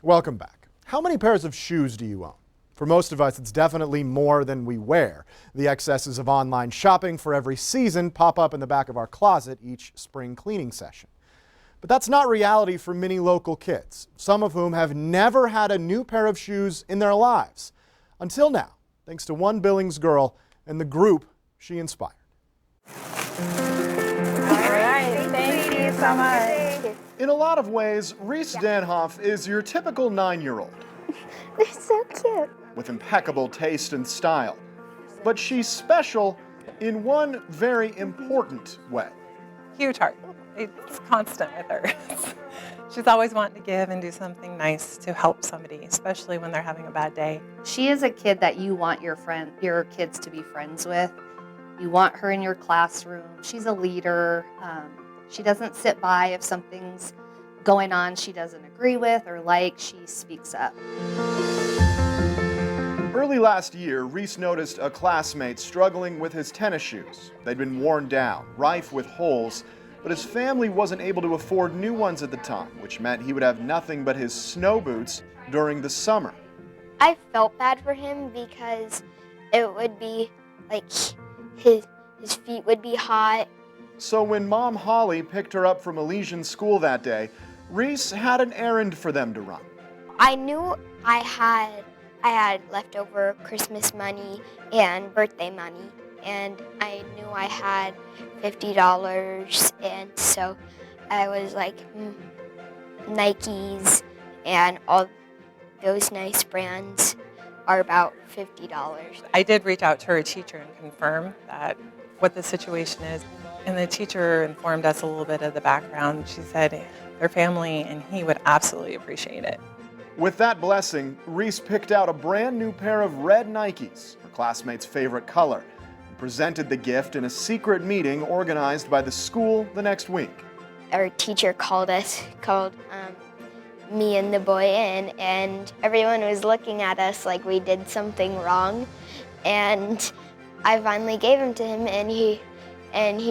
Welcome back. How many pairs of shoes do you own? For most of us, it's definitely more than we wear. The excesses of online shopping for every season pop up in the back of our closet each spring cleaning session. But that's not reality for many local kids, some of whom have never had a new pair of shoes in their lives. Until now, thanks to one Billings girl and the group she inspired. All right, thank you so much. In a lot of ways, Reese Danhoff is your typical 9-year-old. They're so cute. With impeccable taste and style. But she's special in one very important way. Huge heart. It's constant with her. She's always wanting to give and do something nice to help somebody, especially when they're having a bad day. She is a kid that you want your kids to be friends with. You want her in your classroom. She's a leader. She doesn't sit by if something's going on she doesn't agree with or like. She speaks up. Early last year, Reese noticed a classmate struggling with his tennis shoes. They'd been worn down, rife with holes, but his family wasn't able to afford new ones at the time, which meant he would have nothing but his snow boots during the summer. I felt bad for him because it would be like his feet would be hot. So when Mom Holly picked her up from Elysian School that day, Reese had an errand for them to run. I knew I had leftover Christmas money and birthday money, and I knew I had $50, and so I was like, Nikes and all those nice brands are about $50. I did reach out to her teacher and confirm that what the situation is, and the teacher informed us a little bit of the background. She said their family and he would absolutely appreciate it. With that blessing, Reese picked out a brand new pair of red Nikes, her classmate's favorite color, and presented the gift in a secret meeting organized by the school the next week. Our teacher called me and the boy in, and everyone was looking at us like we did something wrong. And I finally gave them to him, and he kind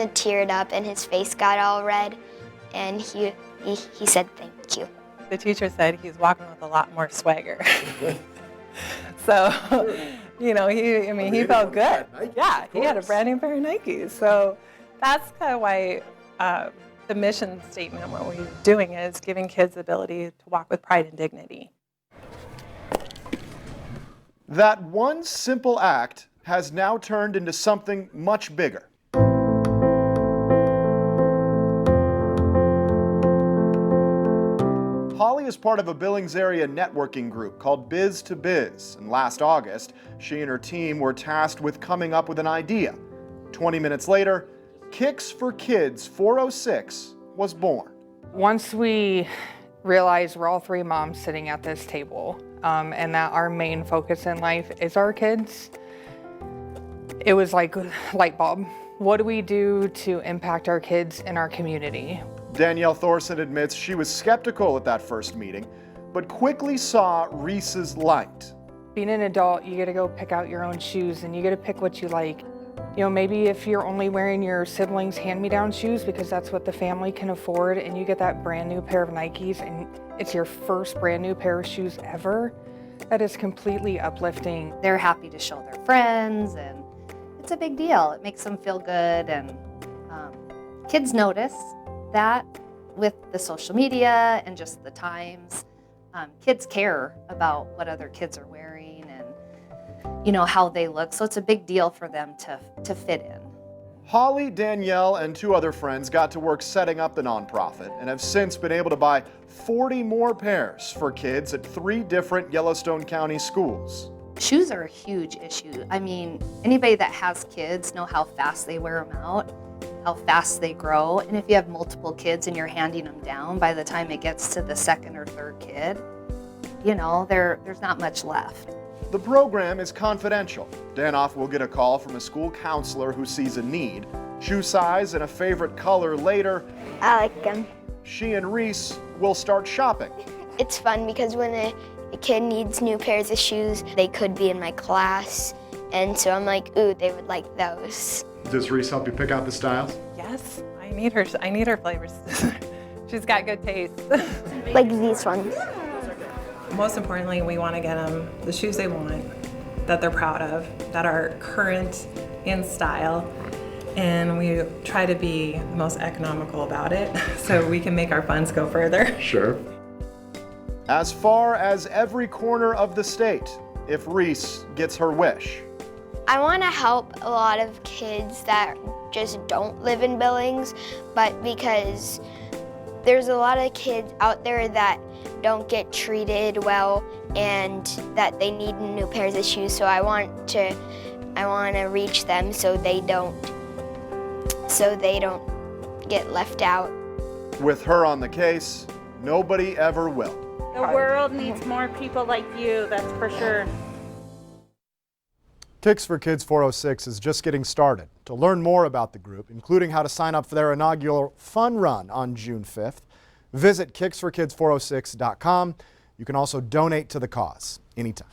of teared up and his face got all red, and he said thank you. The teacher said he's walking with a lot more swagger. So, he felt good. Yeah, he had a brand new pair of Nikes. So that's kind of why the mission statement, what we're doing is giving kids the ability to walk with pride and dignity. That one simple act has now turned into something much bigger. Holly is part of a Billings area networking group called Biz to Biz, and last August, she and her team were tasked with coming up with an idea. 20 minutes later, Kicks for Kids 406 was born. Once we realized we're all three moms sitting at this table, and that our main focus in life is our kids, it was like light bulb. What do we do to impact our kids in our community? Danielle Thorson admits she was skeptical at that first meeting, but quickly saw Reese's light. Being an adult, you get to go pick out your own shoes and you get to pick what you like. Maybe if you're only wearing your siblings' hand-me-down shoes because that's what the family can afford, and you get that brand new pair of Nikes and it's your first brand new pair of shoes ever, that is completely uplifting. They're happy to show their friends, and it's a big deal. It makes them feel good, and kids notice that with the social media and just the times. Kids care about what other kids are wearing and how they look, so it's a big deal for them to fit in. Holly, Danielle, and 2 other friends got to work setting up the nonprofit and have since been able to buy 40 more pairs for kids at 3 different Yellowstone County schools. Shoes are a huge issue. I mean, anybody that has kids know how fast they wear them out, how fast they grow, and if you have multiple kids and you're handing them down, by the time it gets to the 2nd or 3rd kid, there's not much left. The program is confidential. Danhoff will get a call from a school counselor who sees a need, shoe size and a favorite color later. I like them. She and Reese will start shopping. It's fun because when a kid needs new pairs of shoes, they could be in my class, and so I'm like, ooh, they would like those. Does Reese help you pick out the styles? Yes, I need her flavors. She's got good taste. Like these ones. Most importantly, we want to get them the shoes they want, that they're proud of, that are current in style, and we try to be the most economical about it so we can make our funds go further. Sure. As far as every corner of the state, if Reese gets her wish. I want to help a lot of kids that just don't live in Billings, but because there's a lot of kids out there that don't get treated well and that they need new pairs of shoes, so I want to reach them so they don't get left out. With her on the case, nobody ever will. The world needs more people like you, that's for sure. Kicks for Kids 406 is just getting started. To learn more about the group, including how to sign up for their inaugural fun run on June 5th, visit kicksforkids406.com. You can also donate to the cause anytime.